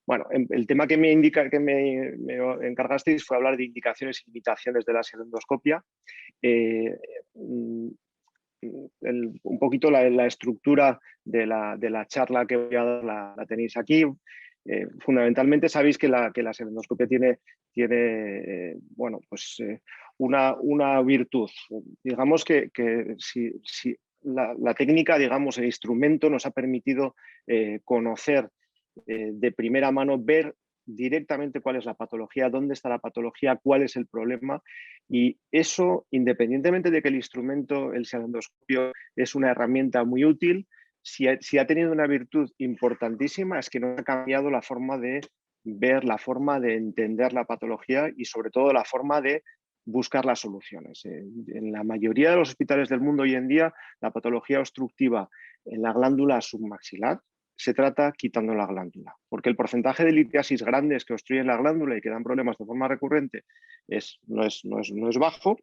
Bueno, el tema que me encargasteis fue hablar de indicaciones y limitaciones de la serendoscopia. Eh, mm, un poquito la estructura de la charla que voy a dar la tenéis aquí. Fundamentalmente sabéis que la serendoscopia tiene bueno, pues, una virtud. Digamos que si la técnica, digamos, el instrumento nos ha permitido conocer de primera mano, ver directamente cuál es la patología, dónde está la patología, cuál es el problema, y eso, independientemente de que el instrumento, el serendoscopio, es una herramienta muy útil, si ha tenido una virtud importantísima es que nos ha cambiado la forma de ver, la forma de entender la patología y sobre todo la forma de buscar las soluciones. En la mayoría de los hospitales del mundo hoy en día, la patología obstructiva en la glándula submaxilar se trata quitando la glándula, porque el porcentaje de litiasis grandes que obstruyen la glándula y que dan problemas de forma recurrente no es bajo.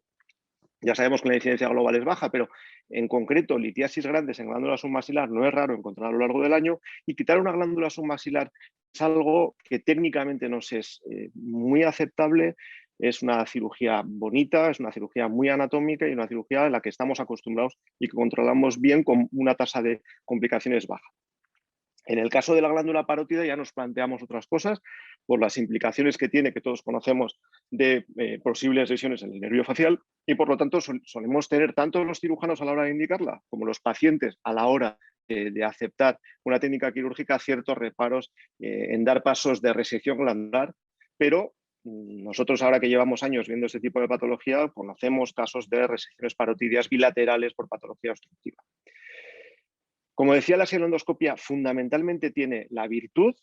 Ya sabemos que la incidencia global es baja, pero en concreto litiasis grandes en glándula submaxilar no es raro encontrar a lo largo del año, y quitar una glándula submaxilar es algo que técnicamente nos es muy aceptable. Es una cirugía bonita, es una cirugía muy anatómica y una cirugía en la que estamos acostumbrados y que controlamos bien con una tasa de complicaciones baja. En el caso de la glándula parótida ya nos planteamos otras cosas por las implicaciones que tiene, que todos conocemos, de posibles lesiones en el nervio facial, y por lo tanto solemos tener tanto los cirujanos a la hora de indicarla como los pacientes a la hora de aceptar una técnica quirúrgica ciertos reparos en dar pasos de resección glandular, pero nosotros ahora que llevamos años viendo este tipo de patología conocemos casos de resecciones parotidias bilaterales por patología obstructiva. Como decía, la serendoscopia fundamentalmente tiene la virtud,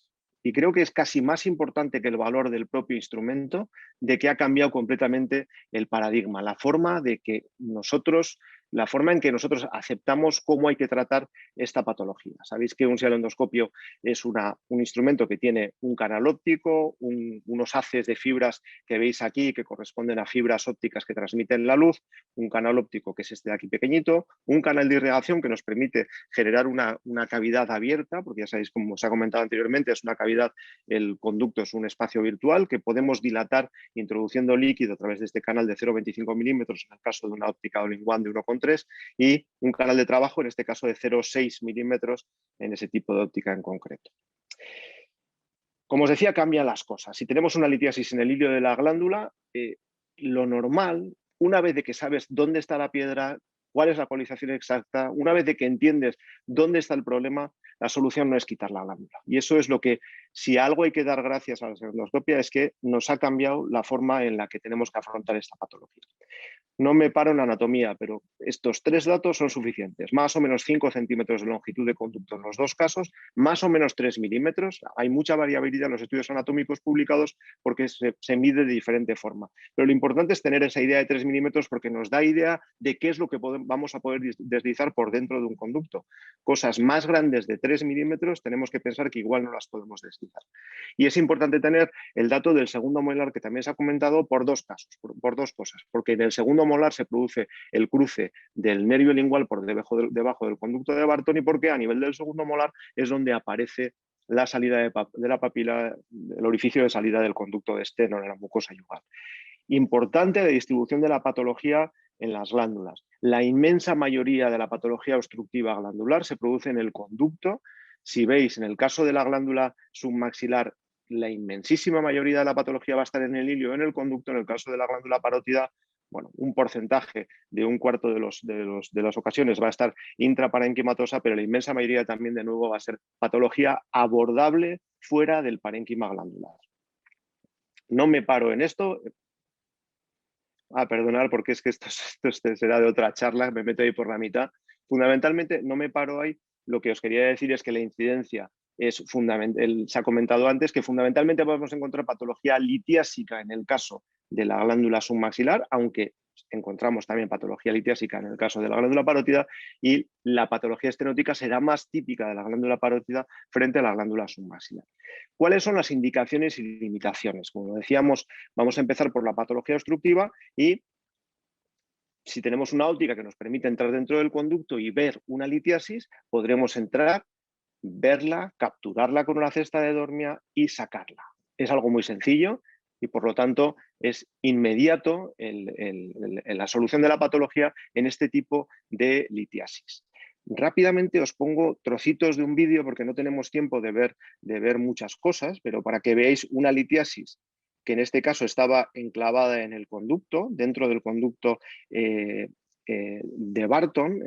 y creo que es casi más importante que el valor del propio instrumento, de que ha cambiado completamente el paradigma, la forma en que nosotros aceptamos cómo hay que tratar esta patología. Sabéis que un serendoscopio es un instrumento que tiene un canal óptico, unos haces de fibras que veis aquí que corresponden a fibras ópticas que transmiten la luz, un canal óptico que es este de aquí pequeñito, un canal de irrigación que nos permite generar una cavidad abierta, porque ya sabéis, como os ha comentado anteriormente, es una cavidad, el conducto es un espacio virtual que podemos dilatar introduciendo líquido a través de este canal de 0,25 milímetros en el caso de una óptica all-in-one de 1,3, y un canal de trabajo, en este caso de 0,6 milímetros en ese tipo de óptica en concreto. Como os decía, cambian las cosas. Si tenemos una litiasis en el hilio de la glándula, lo normal, una vez de que sabes dónde está la piedra, cuál es la localización exacta, una vez de que entiendes dónde está el problema, la solución no es quitar la glándula. Y eso es lo que, si algo hay que dar gracias a la serendoscopia, es que nos ha cambiado la forma en la que tenemos que afrontar esta patología. No me paro en anatomía, pero estos tres datos son suficientes. Más o menos 5 centímetros de longitud de conducto en los dos casos, más o menos 3 milímetros. Hay mucha variabilidad en los estudios anatómicos publicados porque se mide de diferente forma. Pero lo importante es tener esa idea de 3 milímetros porque nos da idea de qué es lo que vamos a poder deslizar por dentro de un conducto. Cosas más grandes de 3 milímetros tenemos que pensar que igual no las podemos deslizar. Y es importante tener el dato del segundo molar, que también se ha comentado, por dos casos, por dos cosas. Porque en el segundo molar se produce el cruce del nervio lingual por debajo del conducto de Barton, y porque a nivel del segundo molar es donde aparece la salida de la papila, el orificio de salida del conducto de Stenor en la mucosa yugal. Importante de distribución de la patología en las glándulas. La inmensa mayoría de la patología obstructiva glandular se produce en el conducto. Si veis, en el caso de la glándula submaxilar, la inmensísima mayoría de la patología va a estar en el hilio, en el conducto. En el caso de la glándula parótida, bueno, un porcentaje de un cuarto de las ocasiones va a estar intraparenquimatosa, pero la inmensa mayoría también, de nuevo, va a ser patología abordable fuera del parénquima glandular. No me paro en esto. Perdonar, porque es que esto será de otra charla, me meto ahí por la mitad. Fundamentalmente, no me paro ahí. Lo que os quería decir es que la incidencia es fundamental. Se ha comentado antes que fundamentalmente podemos encontrar patología litiásica en el caso de la glándula submaxilar, aunque encontramos también patología litiásica en el caso de la glándula parótida, y la patología estenótica será más típica de la glándula parótida frente a la glándula submaxilar. ¿Cuáles son las indicaciones y limitaciones? Como decíamos, vamos a empezar por la patología obstructiva, y si tenemos una óptica que nos permite entrar dentro del conducto y ver una litiasis, podremos entrar verla, capturarla con una cesta de Dormia y sacarla. Es algo muy sencillo y por lo tanto es inmediato la solución de la patología en este tipo de litiasis. Rápidamente os pongo trocitos de un vídeo porque no tenemos tiempo de ver muchas cosas, pero para que veáis una litiasis que en este caso estaba enclavada en el conducto, dentro del conducto de Barton.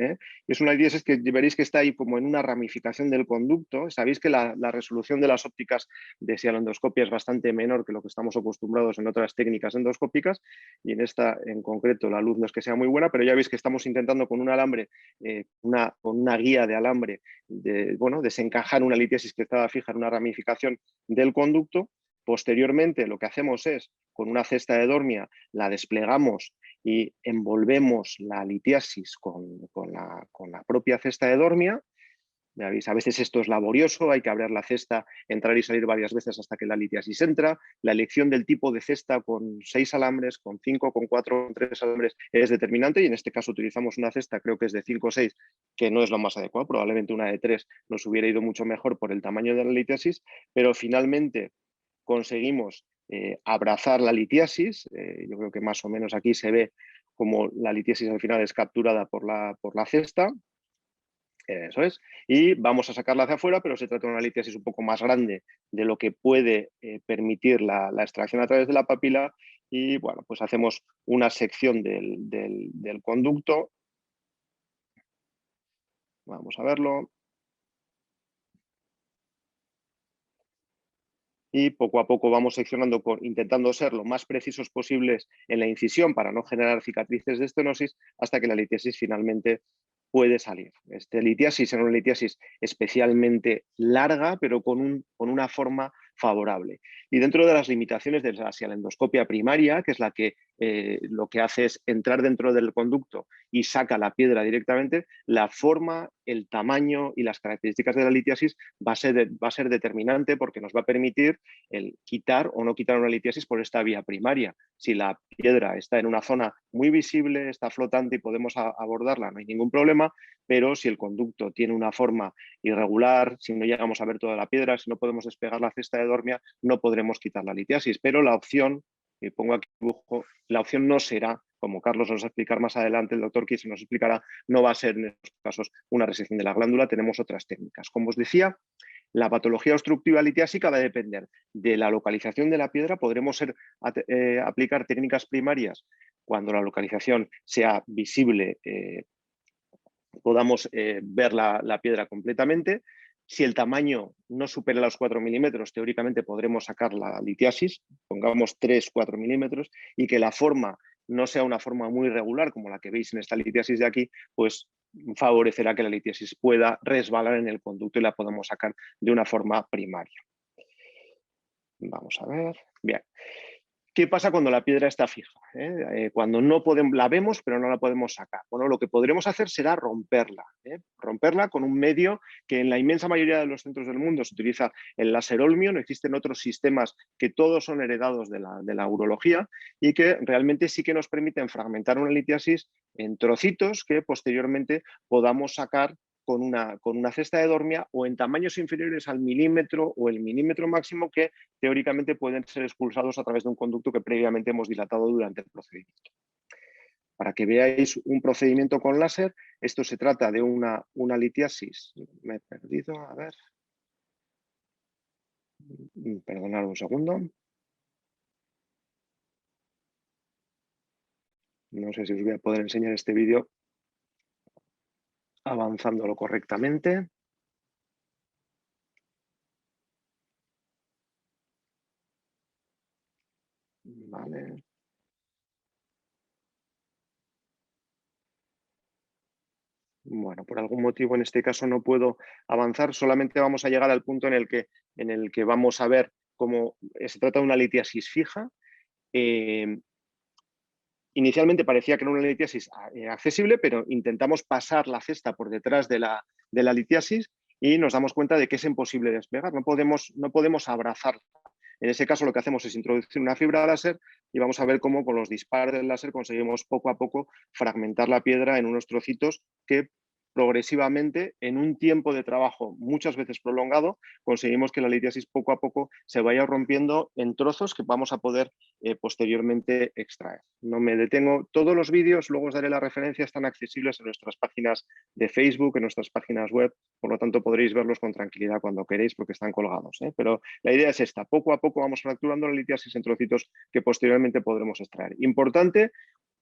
Es una litiasis que veréis que está ahí como en una ramificación del conducto. Sabéis que la resolución de las ópticas de sialondoscopia es bastante menor que lo que estamos acostumbrados en otras técnicas endoscópicas, y en esta en concreto la luz no es que sea muy buena, pero ya veis que estamos intentando con un alambre, con una guía de alambre, desencajar una litiasis que estaba fija en una ramificación del conducto. Posteriormente lo que hacemos es, con una cesta de Dormia, la desplegamos y envolvemos la litiasis con la propia cesta de Dormia. Ya veis, a veces esto es laborioso, hay que abrir la cesta, entrar y salir varias veces hasta que la litiasis entra. La elección del tipo de cesta con 6 alambres, con 5, con 4, con 3 alambres es determinante, y en este caso utilizamos una cesta, creo que es de 5 o 6, que no es lo más adecuado. Probablemente una de 3 nos hubiera ido mucho mejor por el tamaño de la litiasis, pero finalmente conseguimos abrazar la litiasis. Yo creo que más o menos aquí se ve como la litiasis al final es capturada por la cesta. Eso es. Y vamos a sacarla hacia afuera, pero se trata de una litiasis un poco más grande de lo que puede permitir la extracción a través de la papila. Y bueno, pues hacemos una sección del conducto. Vamos a verlo. Y poco a poco vamos seccionando, intentando ser lo más precisos posibles en la incisión para no generar cicatrices de estenosis, hasta que la litiasis finalmente puede salir. Esta litiasis era una litiasis especialmente larga, pero con una forma favorable. Y dentro de las limitaciones de la sialendoscopia primaria, que es la que lo que hace es entrar dentro del conducto y saca la piedra directamente, la forma, el tamaño y las características de la litiasis va a ser determinante, porque nos va a permitir el quitar o no quitar una litiasis por esta vía primaria. Si la piedra está en una zona muy visible, está flotante y podemos abordarla, no hay ningún problema, pero si el conducto tiene una forma irregular, si no llegamos a ver toda la piedra, si no podemos despegar la cesta de Dormia, no podremos quitar la litiasis. Pero la opción, y pongo aquí dibujo, la opción no será, como Carlos nos va a explicar más adelante, el doctor Kiss nos explicará, no va a ser en estos casos una resección de la glándula. Tenemos otras técnicas. Como os decía, la patología obstructiva litiásica va a depender de la localización de la piedra. Podremos aplicar técnicas primarias cuando la localización sea visible, podamos ver la piedra completamente. Si el tamaño no supera los 4 milímetros, teóricamente podremos sacar la litiasis, pongamos 3-4 milímetros, y que la forma no sea una forma muy irregular como la que veis en esta litiasis de aquí, pues favorecerá que la litiasis pueda resbalar en el conducto y la podamos sacar de una forma primaria. Vamos a ver. Bien. ¿Qué pasa cuando la piedra está fija? Cuando no podemos, la vemos pero no la podemos sacar. Bueno, lo que podremos hacer será romperla. Romperla con un medio que en la inmensa mayoría de los centros del mundo se utiliza el láser olmio. No existen otros sistemas, que todos son heredados de la urología, y que realmente sí que nos permiten fragmentar una litiasis en trocitos que posteriormente podamos sacar con una cesta de Dormia, o en tamaños inferiores al milímetro o el milímetro máximo, que teóricamente pueden ser expulsados a través de un conducto que previamente hemos dilatado durante el procedimiento. Para que veáis un procedimiento con láser, esto se trata de una litiasis. Me he perdido, a ver. Perdonad un segundo. No sé si os voy a poder enseñar este vídeo avanzándolo correctamente. Vale. Bueno, por algún motivo en este caso no puedo avanzar. Solamente vamos a llegar al punto en el que vamos a ver cómo se trata de una litiasis fija. Inicialmente parecía que era una litiasis accesible, pero intentamos pasar la cesta por detrás de la litiasis y nos damos cuenta de que es imposible despegar. No podemos abrazarla. En ese caso lo que hacemos es introducir una fibra láser, y vamos a ver cómo con los disparos del láser conseguimos poco a poco fragmentar la piedra en unos trocitos que progresivamente, en un tiempo de trabajo muchas veces prolongado, conseguimos que la litiasis poco a poco se vaya rompiendo en trozos que vamos a poder posteriormente extraer. No me detengo. Todos los vídeos, luego os daré la referencia, están accesibles en nuestras páginas de Facebook, en nuestras páginas web, por lo tanto podréis verlos con tranquilidad cuando queréis porque están colgados. Pero la idea es esta, poco a poco vamos fracturando la litiasis en trocitos que posteriormente podremos extraer. Importante,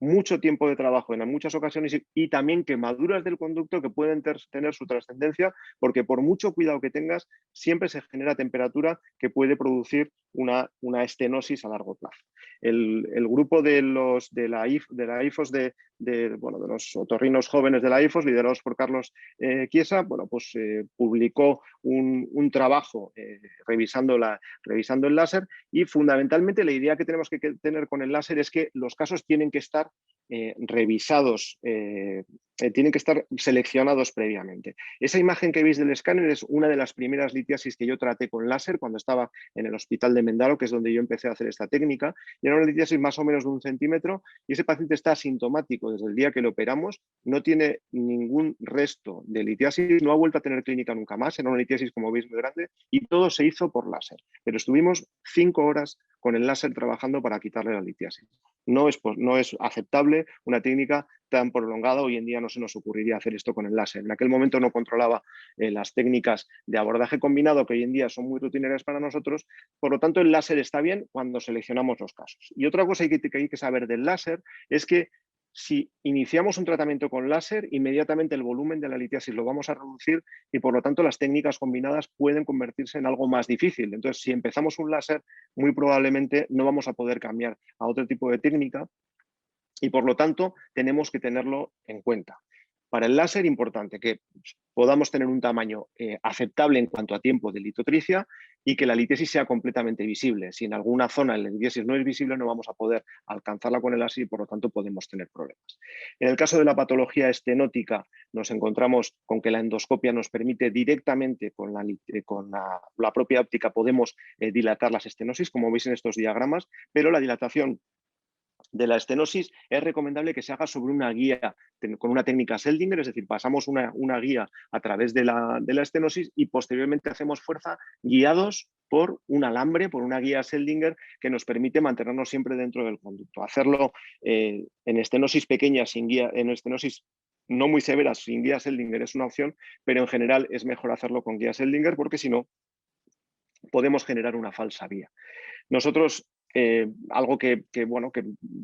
mucho tiempo de trabajo en muchas ocasiones y también quemaduras del conducto que pueden tener su trascendencia, porque por mucho cuidado que tengas, siempre se genera temperatura que puede producir una estenosis a largo plazo. El grupo de la IFOS, de los otorrinos jóvenes de la IFOS, liderados por Carlos Chiesa, publicó un trabajo revisando el láser, y fundamentalmente la idea que tenemos que tener con el láser es que los casos tienen que estar revisados, tienen que estar seleccionados previamente. Esa imagen que veis del escáner es una de las primeras litiasis que yo traté con láser cuando estaba en el hospital de Mendaro, que es donde yo empecé a hacer esta técnica, y era una litiasis más o menos de 1 centímetro, y ese paciente está asintomático desde el día que le operamos, no tiene ningún resto de litiasis, no ha vuelto a tener clínica nunca más, era una litiasis, como veis, muy grande, y todo se hizo por láser. Pero estuvimos 5 horas con el láser trabajando para quitarle la litiasis. No es aceptable una técnica tan prolongada. Hoy en día no se nos ocurriría hacer esto con el láser. En aquel momento no controlaba las técnicas de abordaje combinado, que hoy en día son muy rutinarias para nosotros. Por lo tanto, el láser está bien cuando seleccionamos los casos. Y otra cosa que hay que saber del láser es que si iniciamos un tratamiento con láser, inmediatamente el volumen de la litiasis lo vamos a reducir y por lo tanto las técnicas combinadas pueden convertirse en algo más difícil. Entonces, si empezamos un láser, muy probablemente no vamos a poder cambiar a otro tipo de técnica y por lo tanto tenemos que tenerlo en cuenta. Para el láser, importante que podamos tener un tamaño aceptable en cuanto a tiempo de litotricia y que la litiasis sea completamente visible. Si en alguna zona la litiasis no es visible, no vamos a poder alcanzarla con el láser y por lo tanto podemos tener problemas. En el caso de la patología estenótica, nos encontramos con que la endoscopia nos permite directamente con la propia óptica podemos dilatar las estenosis, como veis en estos diagramas, pero la dilatación de la estenosis es recomendable que se haga sobre una guía con una técnica Seldinger, es decir, pasamos una guía a través de la estenosis y posteriormente hacemos fuerza guiados por un alambre, por una guía Seldinger que nos permite mantenernos siempre dentro del conducto. Hacerlo en estenosis pequeña, sin guía, en estenosis no muy severas, sin guía Seldinger es una opción, pero en general es mejor hacerlo con guía Seldinger porque si no podemos generar una falsa vía. Nosotros algo que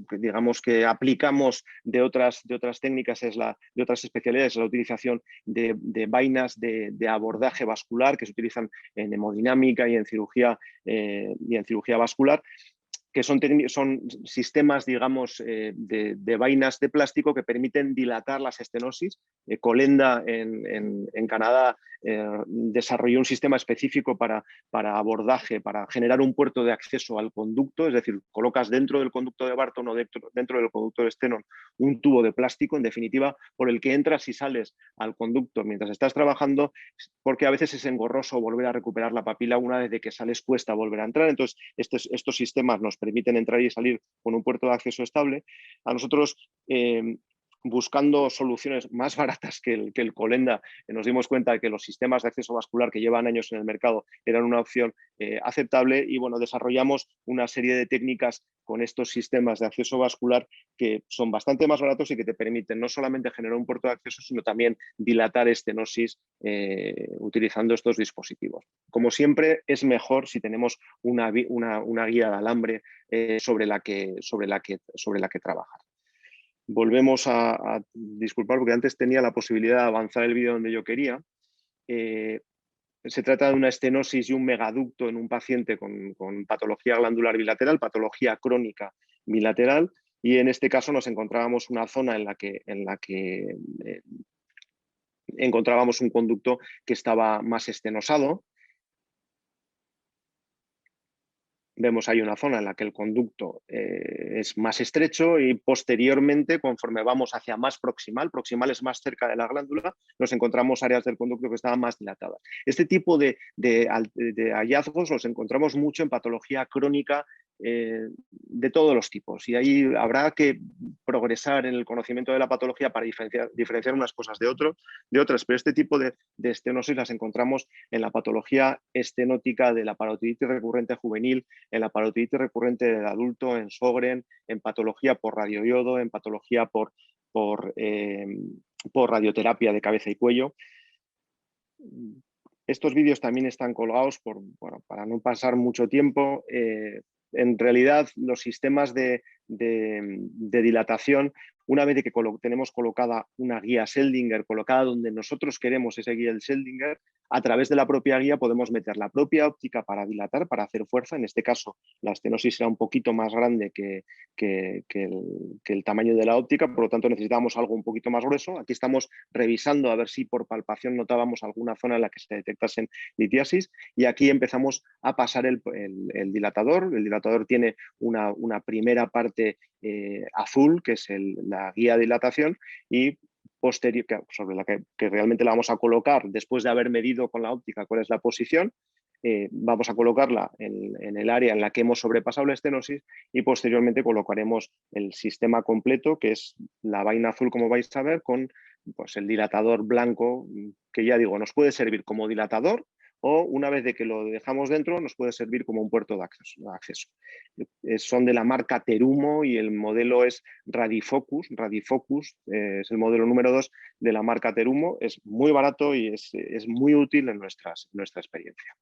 digamos que aplicamos de otras técnicas de otras especialidades es la utilización de vainas de abordaje vascular que se utilizan en hemodinámica y en cirugía vascular, que son sistemas, digamos, de vainas de plástico que permiten dilatar las estenosis. Colenda en Canadá desarrolló un sistema específico para abordaje, para generar un puerto de acceso al conducto, es decir, colocas dentro del conducto de Barton o dentro del conducto de Stenon un tubo de plástico, en definitiva, por el que entras y sales al conducto mientras estás trabajando, porque a veces es engorroso volver a recuperar la papila una vez de que sales cuesta volver a entrar. Entonces, estos sistemas nos permiten entrar y salir con un puerto de acceso estable. A nosotros, buscando soluciones más baratas que el Colenda, nos dimos cuenta de que los sistemas de acceso vascular que llevan años en el mercado eran una opción aceptable y desarrollamos una serie de técnicas con estos sistemas de acceso vascular que son bastante más baratos y que te permiten no solamente generar un puerto de acceso, sino también dilatar estenosis utilizando estos dispositivos. Como siempre, es mejor si tenemos una guía de alambre sobre la que trabajar. Volvemos a disculpar porque antes tenía la posibilidad de avanzar el vídeo donde yo quería. Se trata de una estenosis y un megaducto en un paciente con patología glandular bilateral, patología crónica bilateral, y en este caso nos encontrábamos una zona en la que encontrábamos un conducto que estaba más estenosado. Vemos ahí una zona en la que el conducto es más estrecho y posteriormente, conforme vamos hacia más proximal es más cerca de la glándula, nos encontramos áreas del conducto que estaban más dilatadas. Este tipo de hallazgos los encontramos mucho en patología crónica de todos los tipos. Y ahí habrá que progresar en el conocimiento de la patología para diferenciar unas cosas de otras, pero este tipo de estenosis las encontramos en la patología estenótica de la parotiditis recurrente juvenil, en la parotiditis recurrente del adulto, en Sjögren, en patología por radioiodo, en patología por radioterapia de cabeza y cuello. Estos vídeos también están colgados para no pasar mucho tiempo. En realidad, los sistemas de dilatación, una vez que tenemos colocada una guía Seldinger, colocada donde nosotros queremos esa guía del Seldinger, a través de la propia guía podemos meter la propia óptica para dilatar, para hacer fuerza. En este caso, la estenosis será un poquito más grande que el tamaño de la óptica, por lo tanto necesitamos algo un poquito más grueso. Aquí estamos revisando a ver si por palpación notábamos alguna zona en la que se detectasen litiasis, y aquí empezamos a pasar el dilatador. El dilatador tiene una primera parte azul, que es la guía de dilatación, y posterior, sobre la que realmente la vamos a colocar después de haber medido con la óptica cuál es la posición. Vamos a colocarla en el área en la que hemos sobrepasado la estenosis, y posteriormente colocaremos el sistema completo, que es la vaina azul, como vais a ver, con pues, el dilatador blanco, que ya digo, nos puede servir como dilatador, o una vez de que lo dejamos dentro nos puede servir como un puerto de acceso. Son de la marca Terumo y el modelo es Radifocus. Radifocus es el modelo número 2 de la marca Terumo. Es muy barato y es muy útil en nuestra experiencia.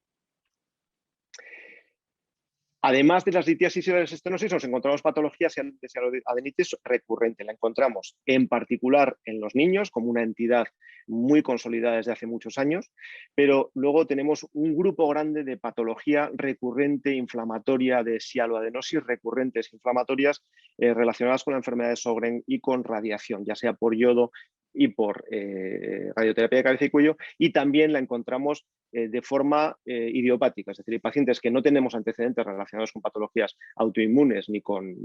Además de las litiasis y las estenosis, nos encontramos patologías de sialoadenitis recurrente. La encontramos en particular en los niños como una entidad muy consolidada desde hace muchos años, pero luego tenemos un grupo grande de patología recurrente inflamatoria, de sialoadenosis recurrentes inflamatorias relacionadas con la enfermedad de Sjögren y con radiación, ya sea por yodo y por radioterapia de cabeza y cuello, y también la encontramos de forma idiopática, es decir, hay pacientes que no tenemos antecedentes relacionados con patologías autoinmunes ni con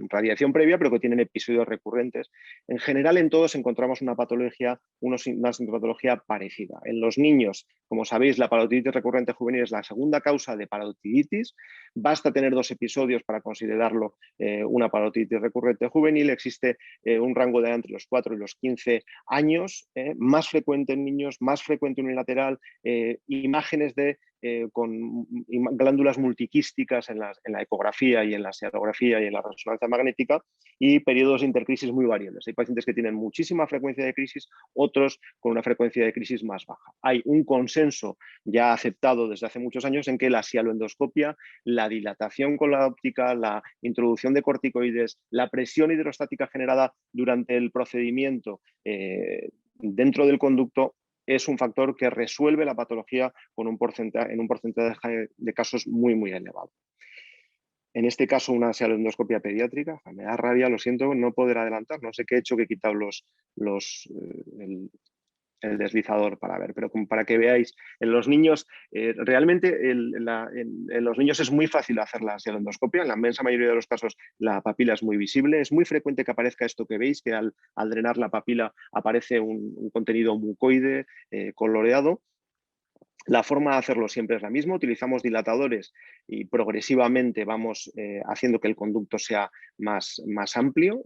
radiación previa, pero que tienen episodios recurrentes. En general, en todos encontramos una sintomatología parecida. En los niños, como sabéis, la parotiditis recurrente juvenil es la segunda causa de parotiditis. Basta tener 2 episodios para considerarlo una parotiditis recurrente juvenil. Existe un rango de edad entre los 4 y los 15 años, más frecuente en niños, más frecuente unilateral, imágenes con glándulas multiquísticas en la ecografía y en la serografía y en la resonancia magnética, y periodos de intercrisis muy variables. Hay pacientes que tienen muchísima frecuencia de crisis, otros con una frecuencia de crisis más baja. Hay un consenso ya aceptado desde hace muchos años en que la sialoendoscopia, la dilatación con la óptica, la introducción de corticoides, la presión hidrostática generada durante el procedimiento dentro del conducto es un factor que resuelve la patología en un porcentaje de casos muy, muy elevado. En este caso, una sialoendoscopia pediátrica. Me da rabia, lo siento, no poder adelantar. No sé qué he hecho, que he quitado el deslizador para ver, pero como para que veáis, en los niños, realmente en los niños es muy fácil hacer la sialoendoscopia. En la inmensa mayoría de los casos la papila es muy visible. Es muy frecuente que aparezca esto que veis, que al drenar la papila aparece un contenido mucoide coloreado. La forma de hacerlo siempre es la misma. Utilizamos dilatadores y progresivamente vamos haciendo que el conducto sea más amplio.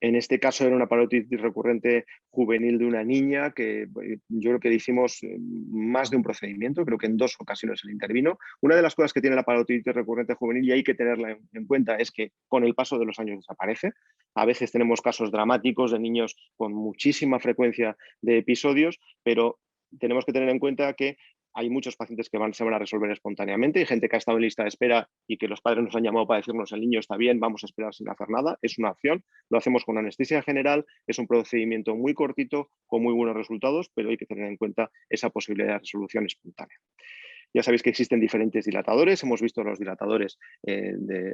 En este caso era una parotiditis recurrente juvenil de una niña que yo creo que le hicimos más de un procedimiento, creo que en 2 ocasiones el intervino. Una de las cosas que tiene la parotiditis recurrente juvenil, y hay que tenerla en cuenta, es que con el paso de los años desaparece. A veces tenemos casos dramáticos de niños con muchísima frecuencia de episodios, pero tenemos que tener en cuenta que hay muchos pacientes que se van a resolver espontáneamente. Hay gente que ha estado en lista de espera y que los padres nos han llamado para decirnos: el niño está bien, vamos a esperar sin hacer nada. Es una opción. Lo hacemos con anestesia general. Es un procedimiento muy cortito, con muy buenos resultados, pero hay que tener en cuenta esa posibilidad de resolución espontánea. Ya sabéis que existen diferentes dilatadores. Hemos visto los dilatadores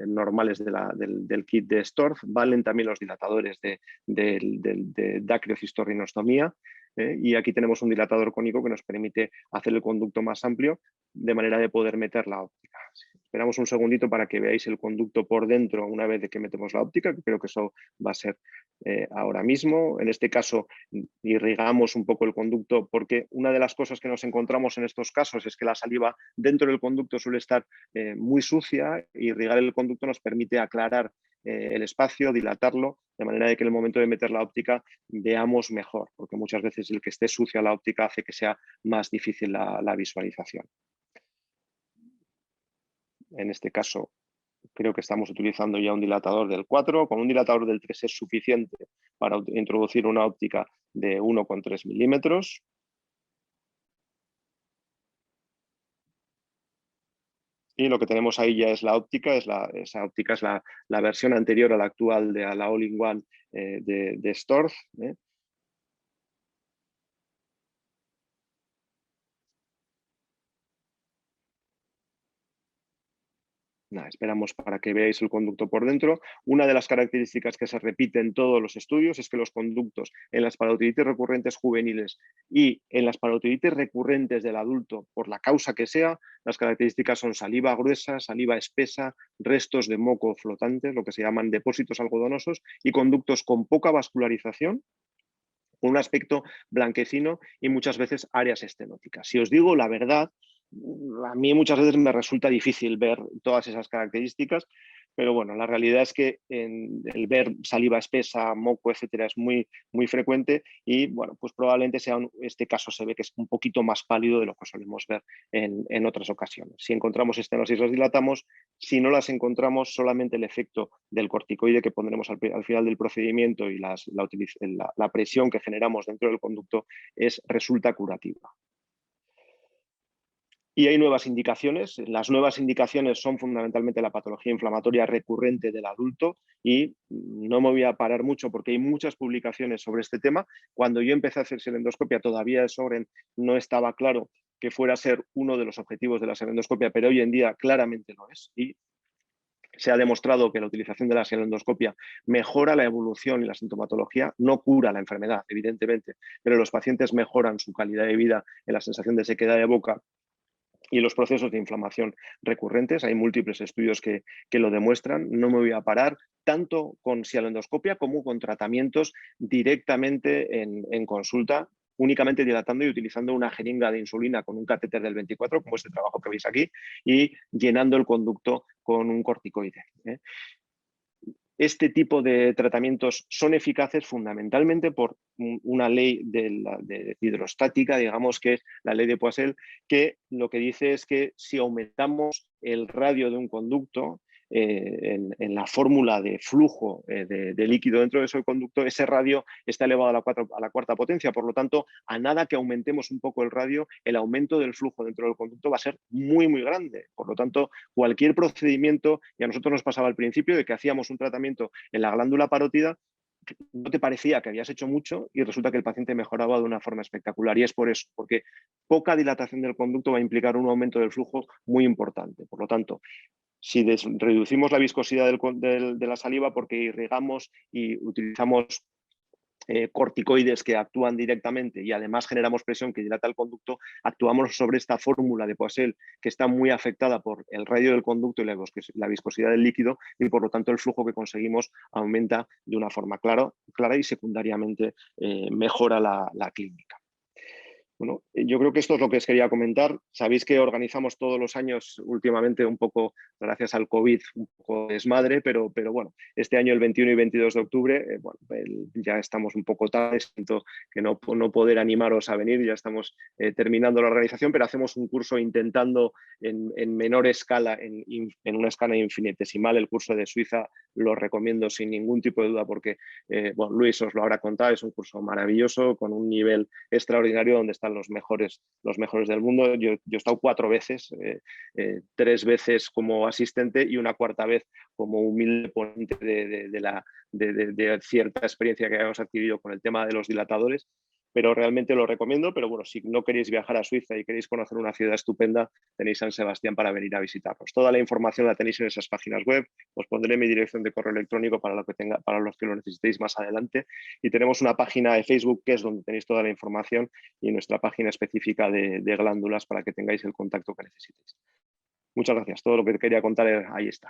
normales del kit de Storz. Valen también los dilatadores de dacriocistorrinostomía. y aquí tenemos un dilatador cónico que nos permite hacer el conducto más amplio de manera de poder meter la óptica. Esperamos un segundito para que veáis el conducto por dentro una vez de que metemos la óptica, que creo que eso va a ser ahora mismo. En este caso irrigamos un poco el conducto porque una de las cosas que nos encontramos en estos casos es que la saliva dentro del conducto suele estar muy sucia, y irrigar el conducto nos permite aclarar el espacio, dilatarlo, de manera de que en el momento de meter la óptica veamos mejor, porque muchas veces el que esté sucia la óptica hace que sea más difícil la visualización. En este caso creo que estamos utilizando ya un dilatador del 4, con un dilatador del 3 es suficiente para introducir una óptica de 1,3 milímetros. Y lo que tenemos ahí ya es la óptica, esa óptica es la versión anterior a la actual de la All-in-One de Storz. Nada, esperamos para que veáis el conducto por dentro. Una de las características que se repite en todos los estudios es que los conductos en las parotiditis recurrentes juveniles y en las parotiditis recurrentes del adulto, por la causa que sea, las características son saliva gruesa, saliva espesa, restos de moco flotantes, lo que se llaman depósitos algodonosos, y conductos con poca vascularización, con un aspecto blanquecino y muchas veces áreas estenóticas. Si os digo la verdad, a mí muchas veces me resulta difícil ver todas esas características, pero bueno, la realidad es que el ver saliva espesa, moco, etcétera, es muy, muy frecuente, y bueno, pues probablemente este caso se ve que es un poquito más pálido de lo que solemos ver en otras ocasiones. Si encontramos estenosis, las dilatamos. Si no las encontramos, solamente el efecto del corticoide que pondremos al final del procedimiento y la presión que generamos dentro del conducto resulta curativa. Y hay nuevas indicaciones. Las nuevas indicaciones son fundamentalmente la patología inflamatoria recurrente del adulto, y no me voy a parar mucho porque hay muchas publicaciones sobre este tema. Cuando yo empecé a hacer serendoscopia todavía el Sjögren no estaba claro que fuera a ser uno de los objetivos de la serendoscopia, pero hoy en día claramente lo es, y se ha demostrado que la utilización de la serendoscopia mejora la evolución y la sintomatología, no cura la enfermedad, evidentemente, pero los pacientes mejoran su calidad de vida en la sensación de sequedad de boca y los procesos de inflamación recurrentes. Hay múltiples estudios que lo demuestran. No me voy a parar tanto con sialendoscopia como con tratamientos directamente en consulta, únicamente dilatando y utilizando una jeringa de insulina con un catéter del 24, como este trabajo que veis aquí, y llenando el conducto con un corticoide. Este tipo de tratamientos son eficaces fundamentalmente por una ley de hidrostática, digamos, que es la ley de Poiseuille, que lo que dice es que si aumentamos el radio de un conducto, en la fórmula de flujo de líquido dentro de ese conducto, ese radio está elevado a la cuarta potencia. Por lo tanto, a nada que aumentemos un poco el radio, el aumento del flujo dentro del conducto va a ser muy, muy grande. Por lo tanto, cualquier procedimiento, y a nosotros nos pasaba al principio de que hacíamos un tratamiento en la glándula parótida, no te parecía que habías hecho mucho y resulta que el paciente mejoraba de una forma espectacular. Y es por eso, porque poca dilatación del conducto va a implicar un aumento del flujo muy importante. Por lo tanto, si reducimos la viscosidad de la saliva porque irrigamos y utilizamos corticoides que actúan directamente y además generamos presión que dilata el conducto, actuamos sobre esta fórmula de Poiseuille que está muy afectada por el radio del conducto y la viscosidad del líquido, y por lo tanto el flujo que conseguimos aumenta de una forma clara y secundariamente mejora la clínica. Bueno, yo creo que esto es lo que os quería comentar. Sabéis que organizamos todos los años, últimamente un poco, gracias al COVID, un poco desmadre, pero bueno, este año el 21 y 22 de octubre, bueno, ya estamos un poco tarde, siento que no poder animaros a venir, ya estamos terminando la organización, pero hacemos un curso intentando en menor escala, en una escala infinitesimal. El curso de Suiza lo recomiendo sin ningún tipo de duda porque, bueno, Luis os lo habrá contado, es un curso maravilloso, con un nivel extraordinario donde están los mejores del mundo. Yo he estado 4 veces, 3 veces como asistente y una cuarta vez como humilde ponente de cierta experiencia que habíamos adquirido con el tema de los dilatadores. pero realmente lo recomiendo. Pero bueno, si no queréis viajar a Suiza y queréis conocer una ciudad estupenda, tenéis San Sebastián para venir a visitarnos. Toda la información la tenéis en esas páginas web. Os pondré mi dirección de correo electrónico para los que lo necesitéis más adelante. Y tenemos una página de Facebook que es donde tenéis toda la información, y nuestra página específica de glándulas para que tengáis el contacto que necesitéis. Muchas gracias. Todo lo que quería contar ahí está.